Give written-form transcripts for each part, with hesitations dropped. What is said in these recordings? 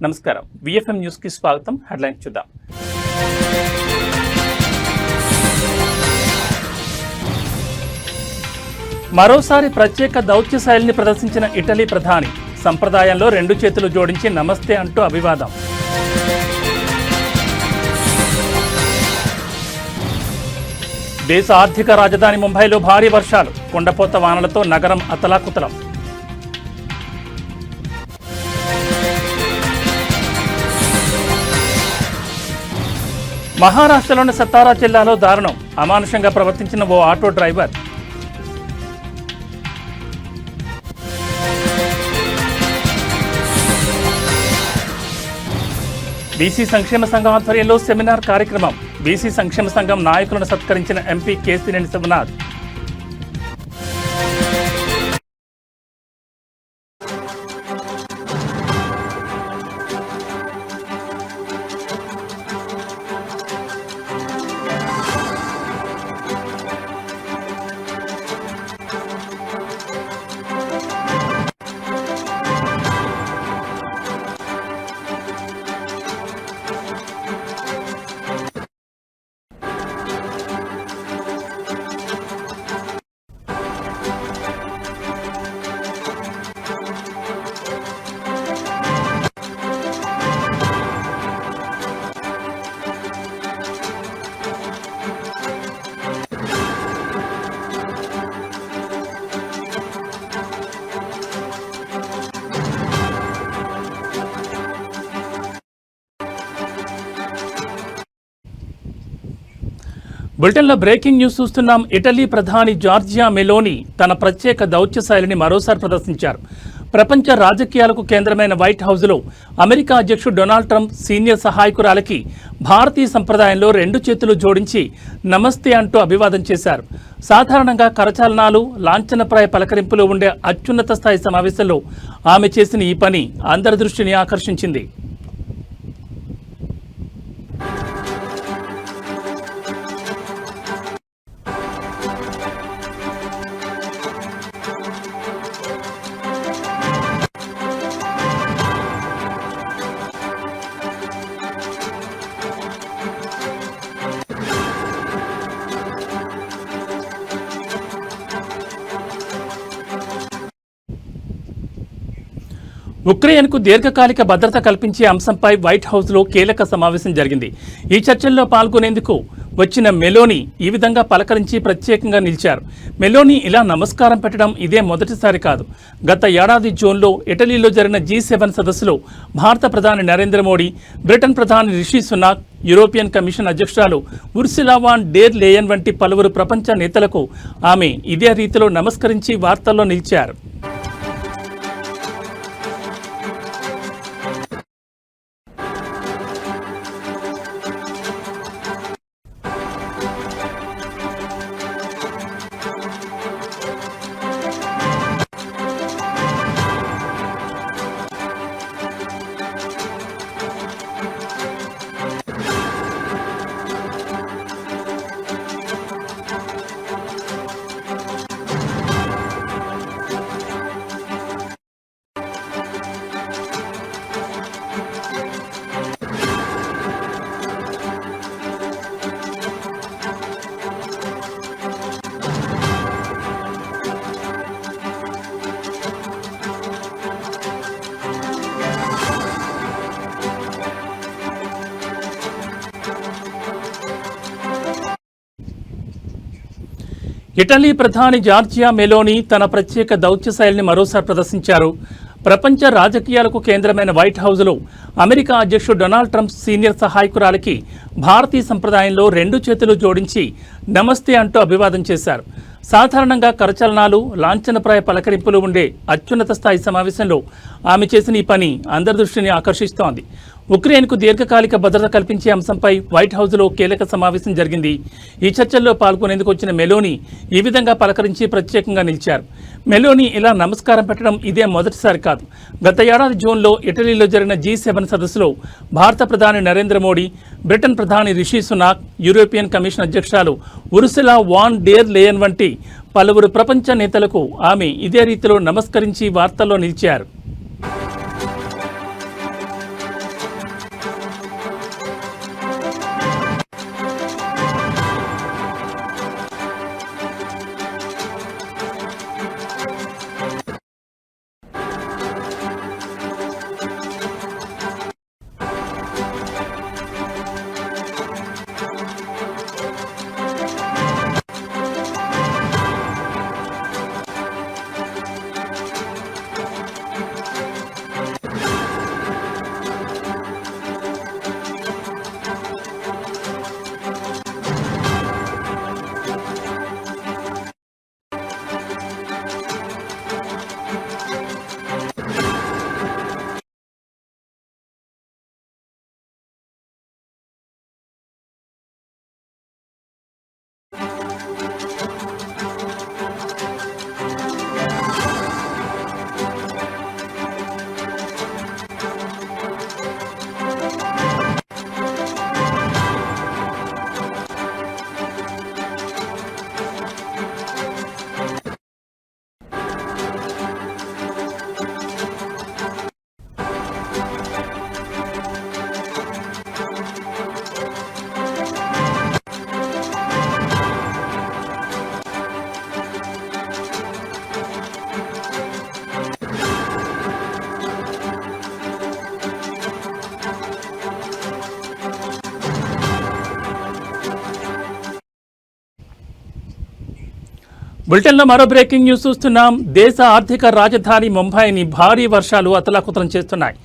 నమస్కారం. VFM news కి స్వాగతం. హెడ్లైన్స్ చూద్దాం. మరోసారి ప్రత్యేక దౌత్య శైలిని ప్రదర్శించిన ఇటలీ ప్రధాని. సంప్రదాయంలో 2 చేతులు జోడించి నమస్తే అంటూ అభివాదం. దేశ ఆర్థిక రాజధాని ముంబైలో భారీ వర్షాలు. కుండపోత వానలతో నగరం అతలాకుతలం. మహారాష్ట్రలోని సతారా జిల్లాలో దారుణం. అమానుషంగా ప్రవర్తించిన ఓ ఆటో డ్రైవర్. బీసీ సంక్షేమ సంఘం ఆధ్వర్యంలో సెమినార్ కార్యక్రమం. బీసీ సంక్షేమ సంఘం నాయకులను సత్కరించిన ఎంపీ కేసినేని శివనాథ్. బులెటిన్లో బ్రేకింగ్ న్యూస్ చూస్తున్నాం. ఇటలీ ప్రధాని జార్జియా మెలోని తన ప్రత్యేక దౌత్య శైలిని మరోసారి ప్రదర్శించారు. ప్రపంచ రాజకీయాలకు కేంద్రమైన వైట్ హౌస్లో అమెరికా అధ్యక్షుడు డొనాల్డ్ ట్రంప్ సీనియర్ సహాయకురాలకి భారతీయ సంప్రదాయంలో 2 చేతులు జోడించి నమస్తే అంటూ అభివాదం చేశారు. సాధారణంగా కరచాలనాలు, లాంఛనప్రాయ పలకరింపులు ఉండే అత్యున్నత స్థాయి సమావేశంలో ఆమె చేసిన ఈ పని అందరి దృష్టిని ఆకర్షించింది. ఉక్రెయిన్కు దీర్ఘకాలిక భద్రత కల్పించే అంశంపై వైట్ హౌస్లో కీలక సమావేశం జరిగింది. ఈ చర్చల్లో పాల్గొనేందుకు వచ్చిన మెలోని ఈ విధంగా పలకరించి ప్రత్యేకంగా నిలిచారు. మెలోని ఇలా నమస్కారం పెట్టడం ఇదే మొదటిసారి కాదు. గత ఏడాది జూన్లో ఇటలీలో జరిగిన G7 సదస్సులో భారత ప్రధాని నరేంద్ర మోడీ, బ్రిటన్ ప్రధాని రిషి సునాక్, యూరోపియన్ కమిషన్ అధ్యక్షురాలు ఉర్సులా వాన్ డెర్ లేయన్ వంటి పలువురు ప్రపంచ నేతలకు ఆమె ఇదే రీతిలో నమస్కరించి వార్తల్లో నిలిచారు. ఇటలీ ప్రధాని జార్జియా మెలోని తన ప్రత్యేక దౌత్య శైలిని మరోసారి ప్రదర్శించారు. ప్రపంచ రాజకీయాలకు కేంద్రమైన వైట్ హౌస్లో అమెరికా అధ్యక్షుడు డొనాల్డ్ ట్రంప్ సీనియర్ సహాయకురాలకి భారతీయ సంప్రదాయంలో 2 చేతులు జోడించి నమస్తే అంటూ అభివాదం చేశారు. సాధారణంగా కరచలనాలు, లాంఛనప్రాయ పలకరింపులు ఉండే అత్యున్నత స్థాయి సమావేశంలో ఆమె చేసిన ఈ పని అందరి దృష్టిని ఆకర్షిస్తోంది. ఉక్రెయిన్కు దీర్ఘకాలిక భద్రత కల్పించే అంశంపై వైట్ హౌస్లో కీలక సమావేశం జరిగింది. ఈ చర్చల్లో పాల్గొనేందుకు వచ్చిన మెలోని ఈ విధంగా పలకరించి ప్రత్యేకంగా నిలిచారు. మెలోని ఇలా నమస్కారం పెట్టడం ఇదే మొదటిసారి కాదు. గత ఏడాది జూన్లో ఇటలీలో జరిగిన G7 సదస్సులో భారత ప్రధాని నరేంద్ర మోడీ, బ్రిటన్ ప్రధాని రిషి సునాక్, యూరోపియన్ కమిషన్ అధ్యక్షురాలు ఉర్సులా వాన్ డెర్ లేయన్ వంటి పలువురు ప్రపంచ నేతలకు ఆమె ఇదే రీతిలో నమస్కరించి వార్తల్లో నిలిచారు. బులెటిన్లో మరో బ్రేకింగ్ న్యూస్ చూస్తున్నాం. దేశ ఆర్థిక రాజధాని ముంబైని భారీ వర్షాలు అతలాకుతలం చేస్తున్నాయి.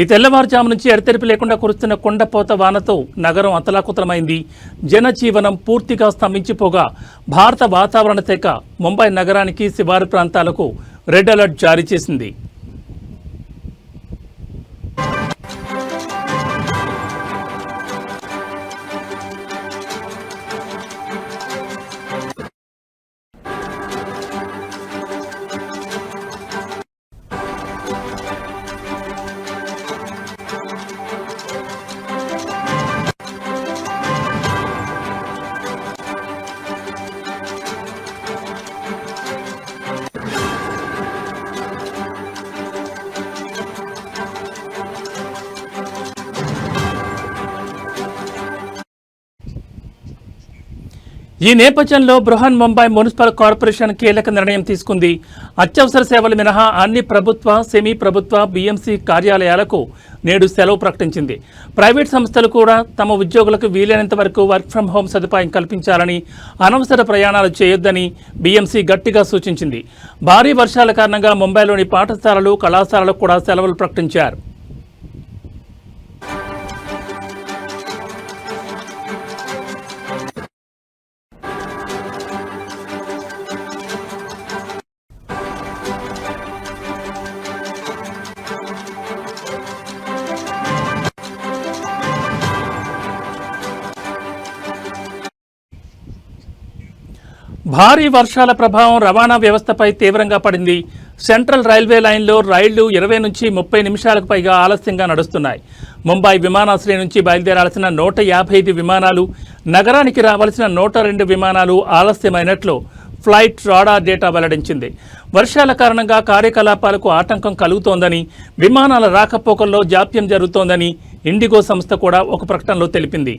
ఈ తెల్లవారుజాము నుంచి ఎడతెరిపి లేకుండా కురుస్తున్న కొండపోత వానతో నగరం అతలాకుతలమైంది. జనజీవనం పూర్తిగా స్తంభించిపోగా భారత వాతావరణ శాఖ ముంబై నగరానికి శివారు ప్రాంతాలకు రెడ్ అలర్ట్ జారీ చేసింది. ఈ నేపథ్యంలో బృహన్ ముంబై మున్సిపల్ కార్పొరేషన్ కీలక నిర్ణయం తీసుకుంది. అత్యవసర సేవలు మినహా అన్ని ప్రభుత్వ, సెమీ ప్రభుత్వ, బీఎంసీ కార్యాలయాలకు నేడు సెలవు ప్రకటించింది. ప్రైవేట్ సంస్థలు కూడా తమ ఉద్యోగులకు వీలైనంత వరకు వర్క్ ఫ్రం హోం సదుపాయం కల్పించాలని, అనవసర ప్రయాణాలు చేయొద్దని బీఎంసీ గట్టిగా సూచించింది. భారీ వర్షాల కారణంగా ముంబైలోని పాఠశాలలు, కళాశాలలకు కూడా సెలవులు ప్రకటించారు. భారీ వర్షాల ప్రభావం రవాణా వ్యవస్థపై తీవ్రంగా పడింది. సెంట్రల్ రైల్వే లైన్లో రైళ్లు 20 నుంచి 30 నిమిషాలకు పైగా ఆలస్యంగా నడుస్తున్నాయి. ముంబై విమానాశ్రయం నుంచి బయలుదేరాల్సిన 155 విమానాలు, నగరానికి రావాల్సిన 102 విమానాలు ఆలస్యమైనట్లు ఫ్లైట్ రాడార్ డేటా వెల్లడించింది. వర్షాల కారణంగా కార్యకలాపాలకు ఆటంకం కలుగుతోందని, విమానాల రాకపోకల్లో జాప్యం జరుగుతోందని ఇండిగో సంస్థ కూడా ఒక ప్రకటనలో తెలిపింది.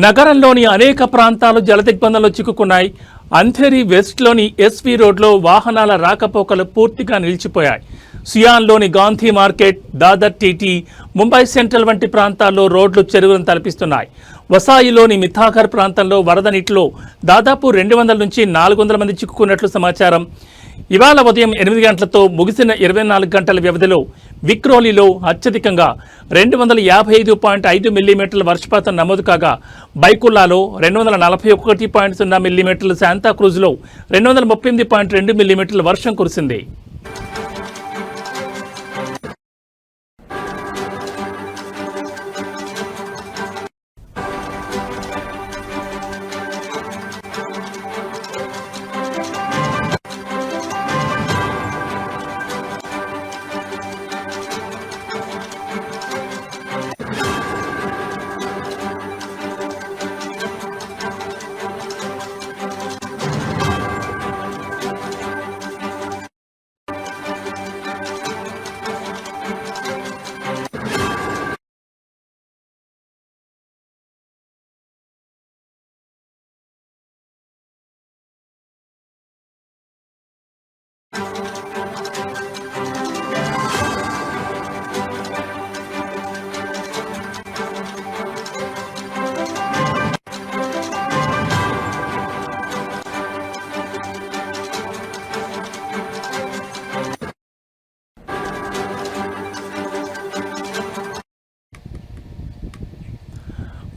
నగరంలోని అనేక ప్రాంతాలు జలదిగ్బంధంలో చిక్కుకున్నాయి. అంధేరి వెస్ట్లోని ఎస్వి రోడ్లో వాహనాల రాకపోకలు పూర్తిగా నిలిచిపోయాయి. సియాన్లోని Gandhi market, Dadar TT, Mumbai central వంటి ప్రాంతాల్లో రోడ్లు చెరువులను తలపిస్తున్నాయి. వసాయిలోని మిథాఘర్ ప్రాంతంలో వరద నీటిలో దాదాపు 200 నుంచి 400 మంది చిక్కుకున్నట్లు సమాచారం. ఇవాళ ఉదయం 8 గంటలతో ముగిసిన 24 గంటల వ్యవధిలో విక్రోలీలో అత్యధికంగా 255.5 మిల్లీమీటర్ల వర్షపాతం నమోదు కాగా, బైకుల్లాలో 241.0 మిల్లీమీటర్లు, శాంతాక్రూజ్లో 238.2 మిల్లీమీటర్ల వర్షం కురిసింది.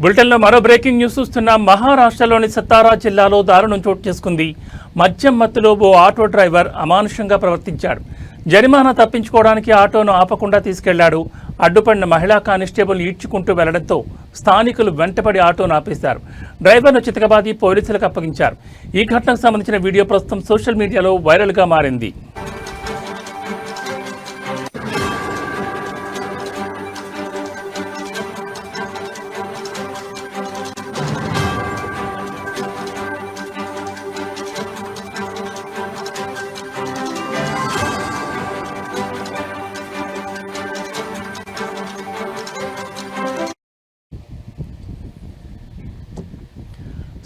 బులెటిన్లో మరో బ్రేకింగ్ న్యూస్ చూస్తున్నాం. మహారాష్ట్రలోని సతారా జిల్లాలో దారుణం చోటు చేసుకుంది. మద్యం మత్తులో ఓ ఆటో డ్రైవర్ అమానుషంగా ప్రవర్తించాడు. జరిమానా తప్పించుకోవడానికి ఆటోను ఆపకుండా తీసుకెళ్లాడు. అడ్డుపడిన మహిళా కానిస్టేబుల్ ఈడ్చుకుంటూ వెళ్లడంతో స్థానికులు వెంటపడి ఆటోను ఆపేశారు. డ్రైవర్ను చితకబాది పోలీసులకు అప్పగించారు. ఈ ఘటనకు సంబంధించిన వీడియో ప్రస్తుతం సోషల్ మీడియాలో వైరల్గా మారింది.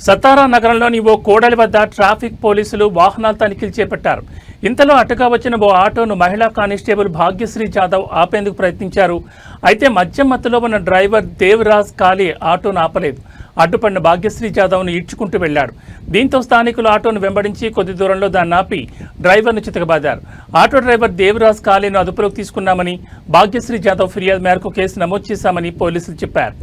సతారా నగరంలోని ఓ కూడలి వద్ద ట్రాఫిక్ పోలీసులు వాహనాల తనిఖీలు చేపట్టారు. ఇంతలో అటుగా వచ్చిన ఓ ఆటోను మహిళా కానిస్టేబుల్ భాగ్యశ్రీ జాదవ్ ఆపేందుకు ప్రయత్నించారు. అయితే మద్యం మత్తులో ఉన్న డ్రైవర్ దేవరాజ్ కాళీ ఆటోను ఆపలేదు. అడ్డుపడిన భాగ్యశ్రీ జాదవ్ను ఈడ్చుకుంటూ వెళ్లాడు. దీంతో స్థానికులు ఆటోను వెంబడించి కొద్ది దూరంలో దాన్ని ఆపి డ్రైవర్ను చితకబాదారు. ఆటో డ్రైవర్ దేవరాజ్ కాళీను అదుపులోకి తీసుకున్నామని, భాగ్యశ్రీ జాదవ్ ఫిర్యాదు మేరకు కేసు నమోదు చేశామని పోలీసులు చెప్పారు.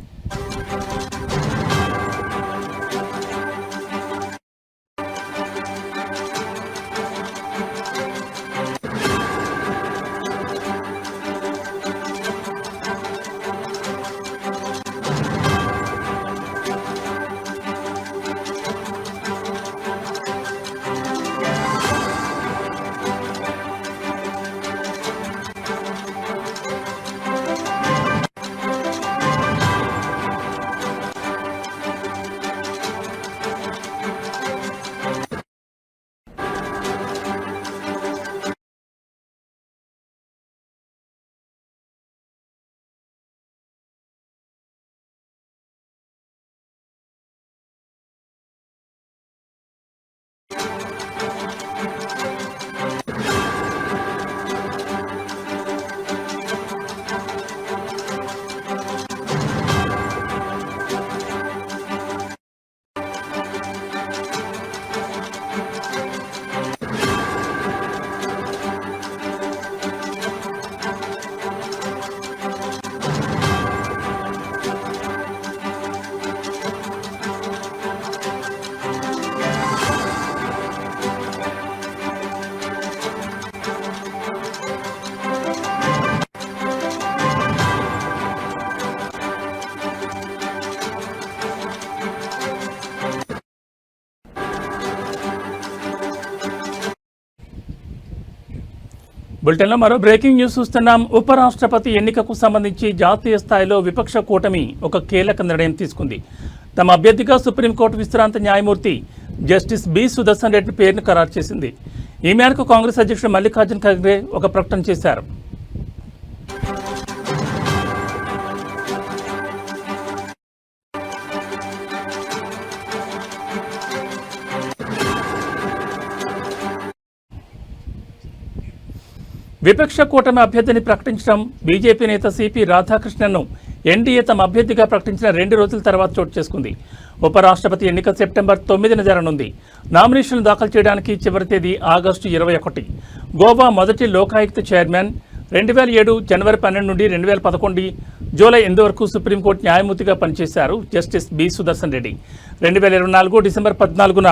బులెటిన్లో మరో బ్రేకింగ్ న్యూస్ చూస్తున్నాం. ఉపరాష్ట్రపతి ఎన్నికకు సంబంధించి జాతీయ స్థాయిలో విపక్ష కూటమి ఒక కీలక నిర్ణయం తీసుకుంది. తమ అభ్యర్థిగా సుప్రీంకోర్టు విశ్రాంత న్యాయమూర్తి జస్టిస్ బి సుదర్శన్ రెడ్డి పేరును ఖరారు చేసింది. ఈ మేరకు కాంగ్రెస్ అధ్యక్షుడు మల్లికార్జున్ ఖర్గే ఒక ప్రకటన చేశారు. విపక్ష కూటమి అభ్యర్థిని ప్రకటించడం బీజేపీ నేత సిపి రాధాకృష్ణన్ను ఎన్డీఏ తమ అభ్యర్థిగా ప్రకటించిన 2 రోజుల తర్వాత చోటు చేసుకుంది. ఉపరాష్ట్రపతి ఎన్నిక సెప్టెంబర్ 9న జరగనుంది. నామినేషన్లు దాఖలు చేయడానికి చివరి తేదీ ఆగస్టు 21. గోవా మొదటి లోకాయుక్త చైర్మన్ 2007 జనవరి 12 నుండి 2011 జూలై 8 వరకు సుప్రీంకోర్టు న్యాయమూర్తిగా పనిచేశారు justice B Sudarshan Reddy. 2024 December 14న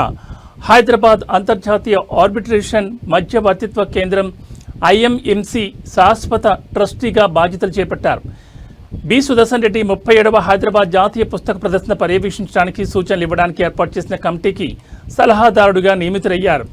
హైదరాబాద్ అంతర్జాతీయ ఆర్బిట్రేషన్ మధ్యవర్తిత్వ కేంద్రం ఐఎంఎంసి శాశ్వత ట్రస్టీగా బాధ్యతలు చేపట్టారు. బి సుదర్శన్ రెడ్డి 37వ హైదరాబాద్ జాతీయ పుస్తక ప్రదర్శన పర్యవేక్షించడానికి సూచనలు ఇవ్వడానికి ఏర్పాటు చేసిన కమిటీకి సలహాదారుడిగా నియమితులయ్యారు.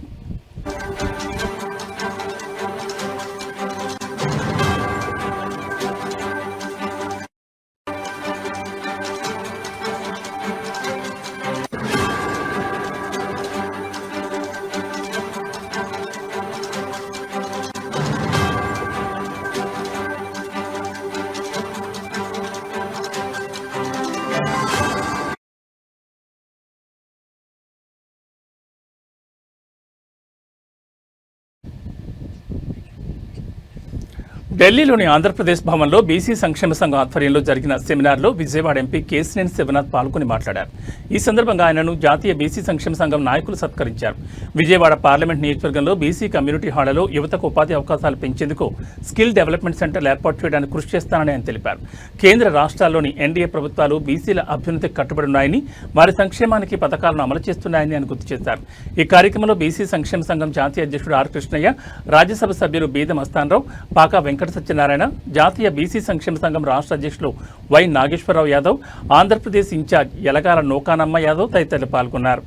ఢిల్లీలోని ఆంధ్రప్రదేశ్ భవన్లో బీసీ సంక్షేమ సంఘం ఆధ్వర్యంలో జరిగిన సెమినార్లో విజయవాడ ఎంపీ కేశినేని శివనాథ్ పాల్గొని మాట్లాడారు. ఈ సందర్భంగా ఆయనను జాతీయ బీసీ సంక్షేమ సంఘం నాయకులు సత్కరించారు. విజయవాడ పార్లమెంట్ నియోజకవర్గంలో బీసీ కమ్యూనిటీ హాళ్లలో యువతకు ఉపాధి అవకాశాలు పెంచేందుకు స్కిల్ డెవలప్మెంట్ సెంటర్లు ఏర్పాటు చేయడానికి కృషి చేస్తానని ఆయన తెలిపారు. కేంద్ర రాష్ట్రాల్లోని ఎన్డీఏ ప్రభుత్వాలు బీసీల అభ్యున్నతికి కట్టుబడి ఉన్నాయని, వారి సంక్షేమానికి పథకాలను అమలు చేస్తున్నాయని ఆయన గుర్తు చేశారు. ఈ కార్యక్రమంలో బీసీ సంక్షేమ సంఘం జాతీయ అధ్యక్షుడు ఆర్ కృష్ణయ్య, రాజ్యసభ సభ్యులు బీద మస్తానరావు, పాకా వెంకట సత్యనారాయణ, జాతీయ బీసీ సంక్షేమ సంఘం రాష్ట్ర అధ్యక్షులు వై నాగేశ్వరరావు యాదవ్, ఆంధ్రప్రదేశ్ ఇన్ఛార్జ్ యలగాల నూకానమ్మ యాదవ్ తదితరులు పాల్గొన్నారు.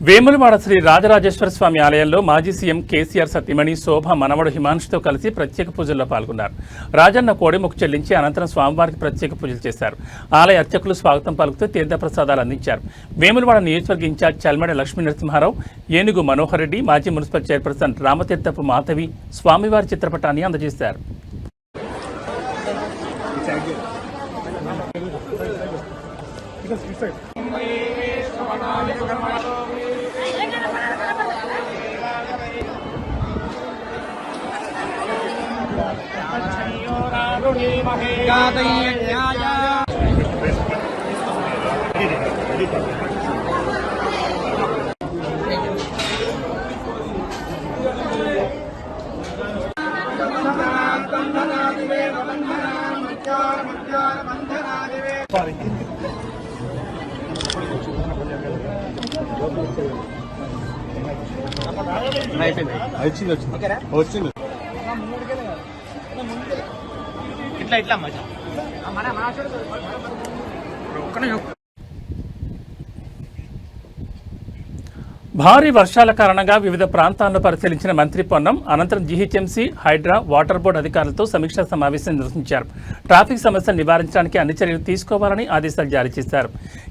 వేములవాడ శ్రీ రాజరాజేశ్వర స్వామి ఆలయంలో మాజీ సీఎం కేసీఆర్ సతీమణి శోభ మనవడు హిమాంశుతో కలిసి ప్రత్యేక పూజల్లో పాల్గొన్నారు. రాజన్న కోడిముక్కు చెల్లించి అనంతరం స్వామివారికి ప్రత్యేక పూజలు చేశారు. ఆలయ అర్చకులు స్వాగతం పలుకుతూ తీర్థప్రసాదాలు అందించారు. వేములవాడ నియోజకవర్గ ఇన్ఛార్జ్ చల్మడి లక్ష్మీ నరసింహారావు, ఏనుగు మనోహర్ రెడ్డి, మాజీ మున్సిపల్ చైర్పర్సన్ రామతీర్థపు మాధవి స్వామివారి చిత్రపటాన్ని అందజేశారు. వచ్చింది ఇట్లా ఇట్లా భారీ వర్షాల కారణంగా వివిధ ప్రాంతాల్లో పరిశీలించిన మంత్రి పొన్నం అనంతరం జీహెచ్ఎంసీ, హైడ్రా, వాటర్ బోర్డు అధికారులతో సమీక్షా సమావేశం నిర్వహించారు. ట్రాఫిక్ సమస్యలు నివారించడానికి అన్ని చర్యలు తీసుకోవాలని ఆదేశాలు జారీ చేశారు.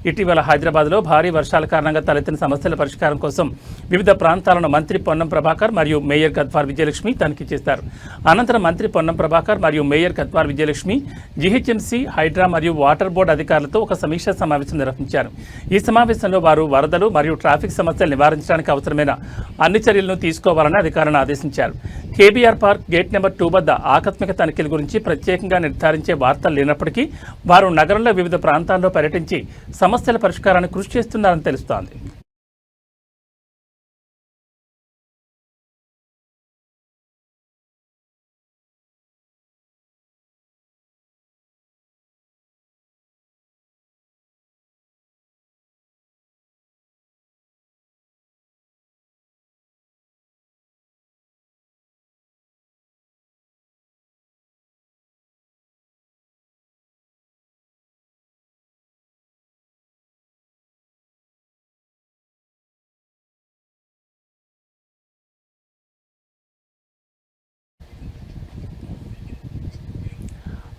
ఇటీవల హైదరాబాద్లో భారీ వర్షాల కారణంగా తలెత్తిన సమస్యల పరిష్కారం కోసం వివిధ ప్రాంతాలను మంత్రి పొన్నం ప్రభాకర్ మరియు మేయర్ గద్వార్ విజయలక్ష్మి తనిఖీ చేశారు. అనంతరం మంత్రి పొన్నం ప్రభాకర్ మరియు మేయర్ గద్వార్ విజయలక్ష్మి జీహెచ్ఎంసీ, హైడ్రా మరియు వాటర్ బోర్డు అధికారులతో ఒక సమీక్షా సమావేశం నిర్వహించారు. ఈ సమావేశంలో వారు వరదలు మరియు ట్రాఫిక్ సమస్యలు నివారించడానికి అవసరమైన అన్ని చర్యలను తీసుకోవాలని అధికారులను ఆదేశించారు. కేబీఆర్ పార్క్ గేట్ నెంబర్ 2 వద్ద ఆకస్మిక తనిఖీల గురించి ప్రత్యేకంగా నిర్ధారించే వార్తలు లేనప్పటికీ వారు నగరంలో వివిధ ప్రాంతాల్లో పర్యటించి సమస్యల పరిష్కారానికి కృషి చేస్తున్నారని తెలుస్తోంది.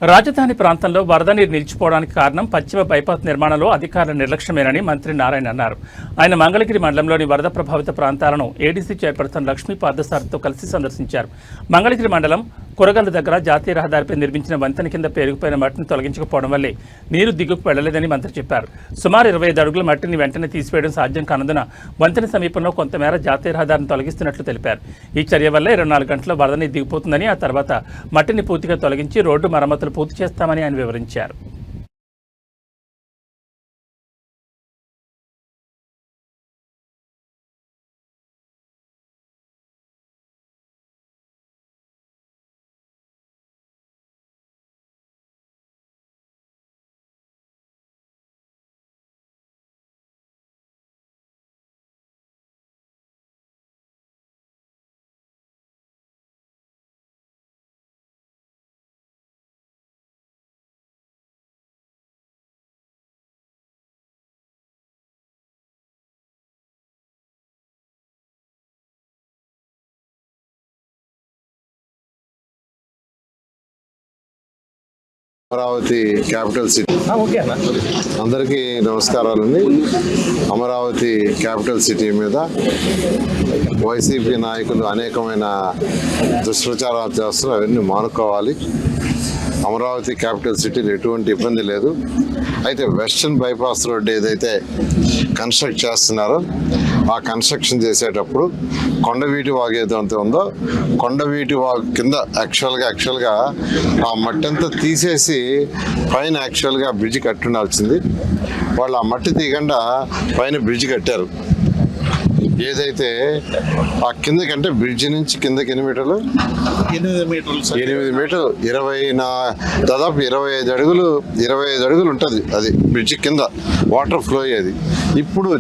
రాజధాని ప్రాంతంలో వరద నీరు నిలిచిపోవడానికి కారణం పశ్చిమ బైపాస్ నిర్మాణంలో అధికారుల నిర్లక్ష్యమేనని మంత్రి నారాయణ అన్నారు. ఆయన మంగళగిరి మండలంలోని వరద ప్రభావిత ప్రాంతాలను ఏడీసీ చైర్పర్సన్ లక్ష్మీ పార్థసారథితో కలిసి సందర్శించారు. మంగళగిరి మండలం కొరగల్లు దగ్గర జాతీయ రహదారిపై నిర్మించిన వంతెన కింద పేరుకుపోయిన మట్టిని తొలగించకపోవడం వల్లే నీరు దిగుకు వెళ్లలేదని మంత్రి చెప్పారు. సుమారు 25 అడుగుల మట్టిని వెంటనే తీసివేయడం సాధ్యం కానందున వంతెన సమీపంలో కొంతమేర జాతీయ రహదారిని తొలగిస్తున్నట్లు తెలిపారు. ఈ చర్య వల్ల 24 గంటల్లో వరద నీరు దిగిపోతుందని, ఆ తర్వాత మట్టిని పూర్తిగా తొలగించి రోడ్డు మరమ్మతులు పూర్తి చేస్తామని ఆయన వివరించారు. అమరావతి క్యాపిటల్ సిటీ ఓకే అన్న. అందరికీ నమస్కారాలండి. అమరావతి క్యాపిటల్ సిటీ మీద వైసీపీ నాయకులు అనేకమైన దుష్ప్రచారాలు చేస్తున్నారు. అవన్నీ మానుకోవాలి. అమరావతి క్యాపిటల్ సిటీలో ఎటువంటి ఇబ్బంది లేదు. అయితే వెస్టర్న్ బైపాస్ రోడ్ ఏదైతే కన్స్ట్రక్ట్ చేస్తున్నారో ఆ కన్స్ట్రక్షన్ చేసేటప్పుడు కొండవీటి వాగు ఏదైతే ఉందో కొండవీటి వాగు కింద యాక్చువల్గా ఆ మట్టి అంతా తీసేసి పైన యాక్చువల్గా బ్రిడ్జ్ కట్టుండాల్సింది. వాళ్ళు ఆ మట్టి తీయకుండా పైన బ్రిడ్జ్ కట్టారు. ఏదైతే ఆ కిందకంటే బ్రిడ్జ్ నుంచి కిందకి 8 మీటర్లు 8 మీటర్లు దాదాపు 25 అడుగులు ఉంటుంది. అది బ్రిడ్జ్ కింద వాటర్ ఫ్లో అయ్యేది. ఇప్పుడు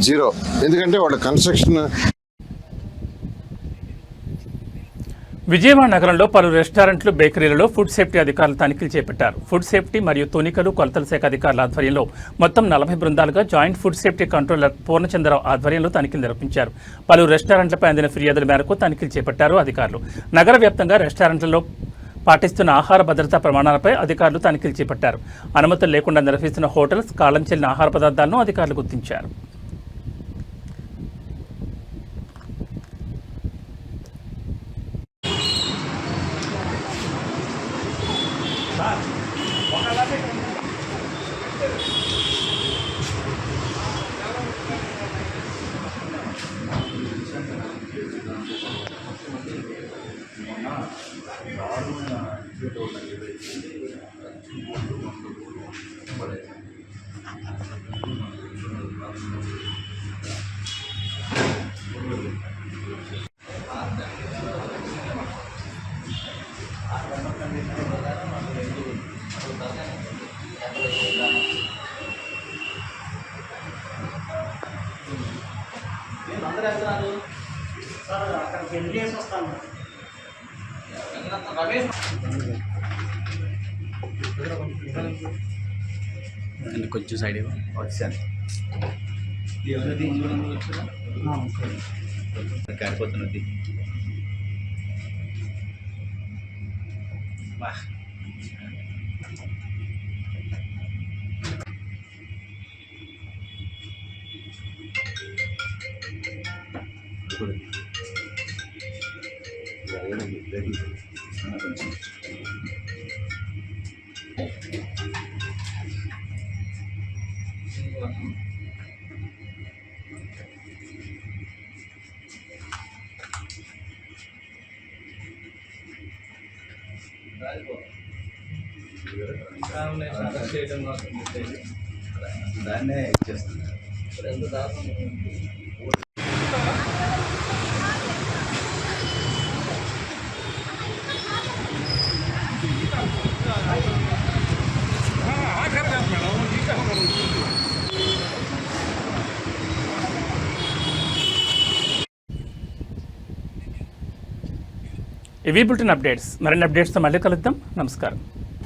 జీరో ఎందుకంటే వాళ్ళ కన్స్ట్రక్షన్. విజయవాడ నగరంలో పలు రెస్టారెంట్లు, బేకరీలలో ఫుడ్ సేఫ్టీ అధికారులు తనిఖీలు చేపట్టారు. ఫుడ్ సేఫ్టీ మరియు తూనికలు, కొలతల శాఖ అధికారుల ఆధ్వర్యంలో మొత్తం 40 బృందాలుగా joint food safety controller Purnachandra Rao ఆధ్వర్యంలో తనిఖీలు నిర్వహించారు. పలు రెస్టారెంట్లపై అందిన ఫిర్యాదుల మేరకు తనిఖీలు చేపట్టారు అధికారులు. నగర వ్యాప్తంగా రెస్టారెంట్లలో పాటిస్తున్న ఆహార భద్రతా ప్రమాణాలపై అధికారులు తనిఖీలు చేపట్టారు. అనుమతులు లేకుండా నిర్వహిస్తున్న హోటల్స్, కాలం చెల్లిన ఆహార పదార్థాలను అధికారులు గుర్తించారు. కొంచెం సైడ్ వచ్చాను కారిపోతున్నది. దాన్నే చేస్తున్నారు. ఇవి బులెటిన్ అప్డేట్స్. మరిన్ని అప్డేట్స్తో మళ్ళీ కలుద్దాం. నమస్కారం.